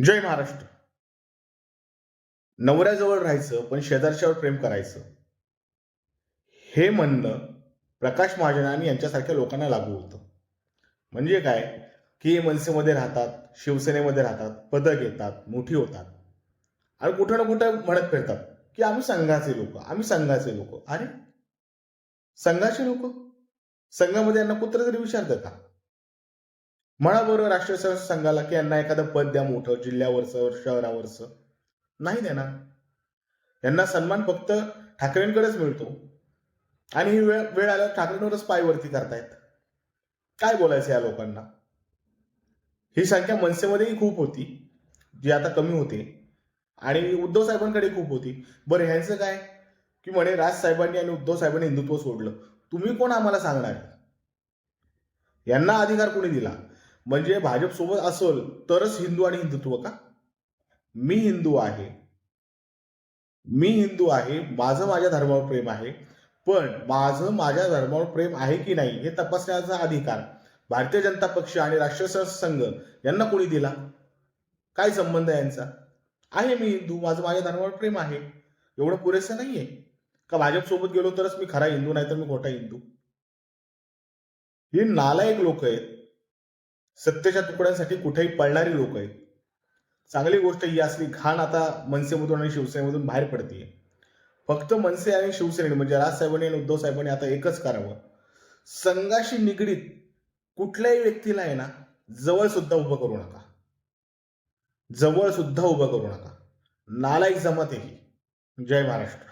जय महाराष्ट्र. नवऱ्याजवळ राहायचं पण शेजारच्यावर प्रेम करायचं, हे म्हणणं प्रकाश महाजन आणि यांच्यासारख्या लोकांना लागू होतं. म्हणजे काय, की मनसेमध्ये राहतात, शिवसेनेमध्ये राहतात, पदं घेतात, मोठी होतात आणि कुठं ना कुठं म्हणत फिरतात, की आम्ही संघाचे लोक, आम्ही संघाचे लोक. अरे, संघाचे लोक? संघामध्ये यांना कुत्र तरी विचारतं का? म्हणा बरं राष्ट्रीय स्वयंसेवक संघाला, की यांना एखादं पद द्या मोठं, जिल्ह्यावरचं, शहरावरचं. नाही देणार. यांना सन्मान फक्त ठाकरेंकडेच मिळतो. आणि ही वेळ वेळ आल्यावर ठाकरेंवरच पायवरती करतायत. काय बोलायचं या लोकांना? ही संख्या मनसेमध्येही खूप होती, जी आता कमी होते, आणि उद्धव साहेबांकडे खूप होती. बरं, ह्यांचं काय, की म्हणे राज साहेबांनी आणि उद्धव साहेबांनी हिंदुत्व सोडलं. तुम्ही कोण आम्हाला सांगणार? यांना अधिकार कोणी दिला? म्हणजे भाजप सोबत असेल तरच हिंदू आणि हिंदुत्व का? मी हिंदू आहे, मी हिंदू आहे, माझं माझ्या धर्मावर प्रेम आहे, पण माझं माझ्या धर्मावर प्रेम आहे की नाही हे तपासण्याचा अधिकार भारतीय जनता पक्ष आणि राष्ट्रीय स्वयंसेवक संघ यांना कोणी दिला? काय संबंध आहे यांचा? आहे मी हिंदू, माझं माझ्या धर्मावर प्रेम आहे, एवढं पुरेसं नाहीये का? भाजप सोबत गेलो तरच मी खरा हिंदू, नाही तर मी खोटा हिंदू? ही नालायक लोक आहेत, सत्तेच्या तुकड्यांसाठी कुठेही पळणारी लोक आहेत. चांगली गोष्ट ही असली घाण आता मनसेमधून आणि शिवसेनेमधून बाहेर पडतीये. फक्त मनसे आणि शिवसेने म्हणजे राजसाहेबांनी आणि उद्धव साहेबांनी आता एकच करावं, संघाशी निगडीत कुठल्याही व्यक्तीला आहे ना, जवळ सुद्धा उभं करू नका. जवळ सुद्धा उभं करू नका. नालायक जमात आहे ही. जय महाराष्ट्र.